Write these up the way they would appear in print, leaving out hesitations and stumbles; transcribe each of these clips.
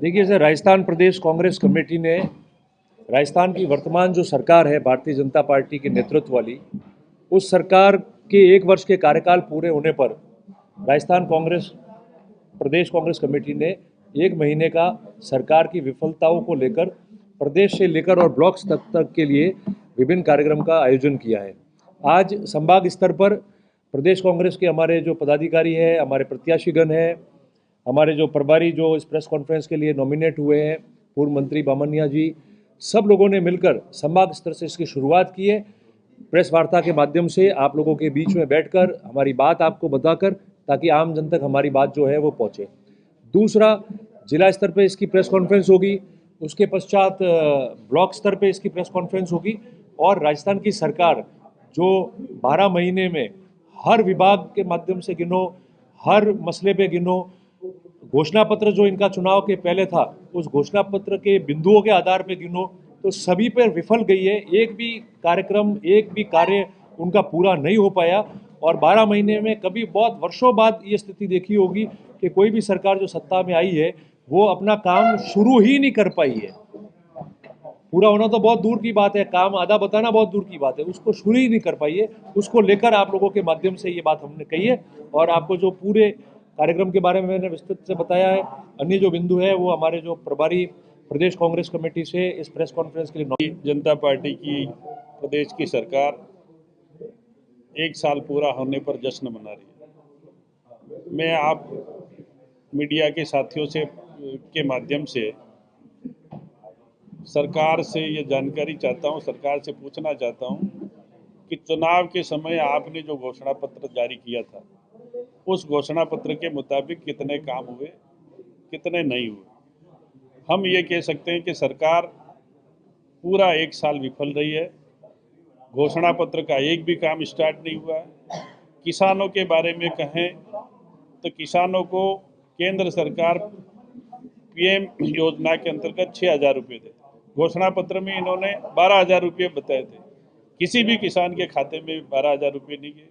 देखिए सर, राजस्थान प्रदेश कांग्रेस कमेटी ने राजस्थान की वर्तमान जो सरकार है भारतीय जनता पार्टी के नेतृत्व वाली, उस सरकार के 1 वर्ष के कार्यकाल पूरे होने पर राजस्थान कांग्रेस प्रदेश कांग्रेस कमेटी ने 1 महीने का सरकार की विफलताओं को लेकर प्रदेश से लेकर और ब्लॉक स्तर तक के लिए विभिन्न कार्यक्रम का आयोजन किया है। आज संभाग स्तर पर प्रदेश कांग्रेस के हमारे जो पदाधिकारी हैं, हमारे प्रत्याशीगण हैं, हमारे जो प्रभारी जो इस प्रेस कॉन्फ्रेंस के लिए नॉमिनेट हुए हैं, पूर्व मंत्री बामनिया जी, सब लोगों ने मिलकर संभाग स्तर से इसकी शुरुआत की है। प्रेस वार्ता के माध्यम से आप लोगों के बीच में बैठकर हमारी बात आपको बताकर, ताकि आम जन तक हमारी बात जो है वो पहुंचे। दूसरा, जिला स्तर पे इसकी प्रेस कॉन्फ्रेंस होगी, उसके पश्चात ब्लॉक स्तर पे इसकी प्रेस कॉन्फ्रेंस होगी और राजस्थान की सरकार जो 12 महीने में हर विभाग के माध्यम से गिनो, हर मसले पे गिनो, घोषणा पत्र जो इनका चुनाव के पहले था उस घोषणा पत्र के बिंदुओं के आधार पे गिनो तो सभी पर विफल गई है। एक भी कार्यक्रम, एक भी कार्य उनका पूरा नहीं हो पाया और 12 महीने में कभी बहुत वर्षों बाद ये स्थिति देखी होगी कि कोई भी सरकार जो सत्ता में आई है वो अपना काम शुरू ही नहीं कर पाई है। पूरा होना तो बहुत दूर की बात है, काम आधा बताना बहुत दूर की बात है, उसको शुरू ही नहीं कर पाई है। उसको लेकर आप लोगों के माध्यम से ये बात हमने कही है और आपको जो पूरे कार्यक्रम के बारे में मैंने विस्तृत से बताया है। अन्य जो बिंदु है वो हमारे जो प्रभारी प्रदेश कांग्रेस कमेटी से इस प्रेस कॉन्फ्रेंस के लिए जनता पार्टी की प्रदेश की सरकार 1 साल पूरा होने पर जश्न मना रही है। मैं आप मीडिया के साथियों से के माध्यम से सरकार से ये जानकारी चाहता हूँ, सरकार से पूछना चाहता हूँ कि चुनाव के समय आपने जो घोषणा पत्र जारी किया था उस घोषणा पत्र के मुताबिक कितने काम हुए, कितने नहीं हुए। हम ये कह सकते हैं कि सरकार पूरा 1 साल विफल रही है। घोषणा पत्र का एक भी काम स्टार्ट नहीं हुआ है। किसानों के बारे में कहें तो किसानों को केंद्र सरकार पीएम योजना के अंतर्गत 6,000 रुपये देते, घोषणा पत्र में इन्होंने 12,000 रुपये बताए थे। किसी भी किसान के खाते में 12,000 रुपये नहीं गए।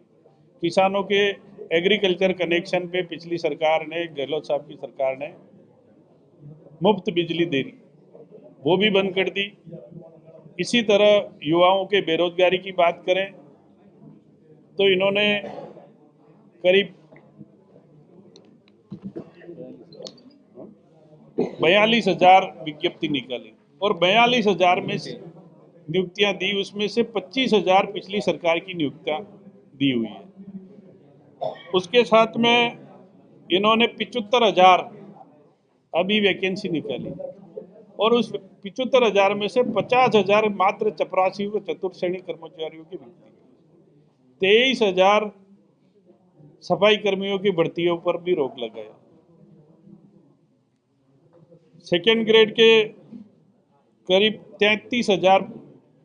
किसानों के एग्रीकल्चर कनेक्शन पे पिछली सरकार ने, गहलोत साहब की सरकार ने मुफ्त बिजली दे दी, वो भी बंद कर दी। इसी तरह युवाओं के बेरोजगारी की बात करें तो इन्होंने करीब 42,000 विज्ञप्ति निकाली और 42,000 में से नियुक्तियां दी, उसमें से 25,000 पिछली सरकार की नियुक्तियां दी हुई है। उसके साथ में इन्होंने 75,000 अभी वैकेंसी निकाली और उस 75,000 में से 50,000 मात्र चपरासी व चतुर्थ श्रेणी कर्मचारियों की भर्ती, 23,000 सफाई कर्मियों की भर्तियों पर भी रोक लगाया। सेकेंड ग्रेड के करीब 33,000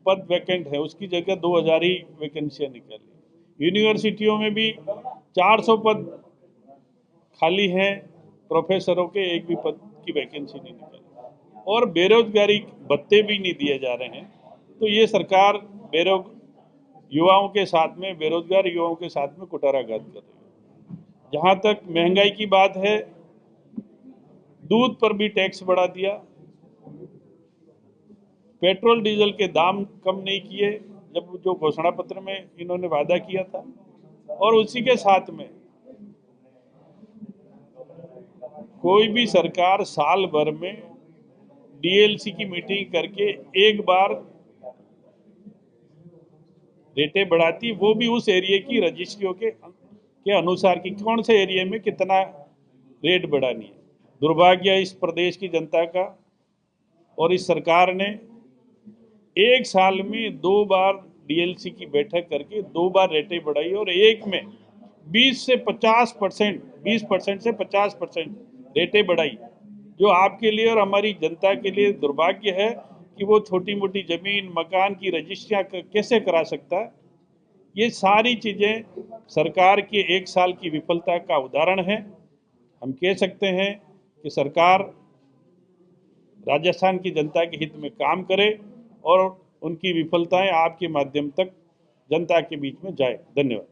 पद वैकेंट है, उसकी जगह 2,000 ही वैकेंसियां निकाली। यूनिवर्सिटियों में भी 400 पद खाली हैं, प्रोफेसरों के एक भी पद की वैकेंसी नहीं निकाली और बेरोजगारी भत्ते भी नहीं दिए जा रहे हैं। तो ये सरकार युवाओं के साथ में, बेरोजगार युवाओं के साथ में कुठाराघात कर रही है। जहाँ तक महंगाई की बात है, दूध पर भी टैक्स बढ़ा दिया, पेट्रोल डीजल के दाम कम नहीं किए जब जो घोषणा पत्र में इन्होंने वादा किया था, और उसी के साथ में कोई भी सरकार साल भर में डीएलसी की मीटिंग करके एक बार रेटें बढ़ाती, वो भी उस एरिया की रजिस्ट्रियों के अनुसार कि कौन से एरिया में कितना रेट बढ़ानी है। दुर्भाग्य इस प्रदेश की जनता का और इस सरकार ने 1 साल में 2 बार डीएलसी की बैठक करके 2 बार रेटें बढ़ाई और एक में 20 से 50%, 20% से 50% रेटें बढ़ाई, जो आपके लिए और हमारी जनता के लिए दुर्भाग्य है कि वो छोटी मोटी जमीन मकान की रजिस्ट्रियां कैसे करा सकता है। ये सारी चीज़ें सरकार के 1 साल की विफलता का उदाहरण है। हम कह सकते हैं कि सरकार राजस्थान की जनता के हित में काम करे और उनकी विफलताएं आपके माध्यम तक जनता के बीच में जाए। धन्यवाद।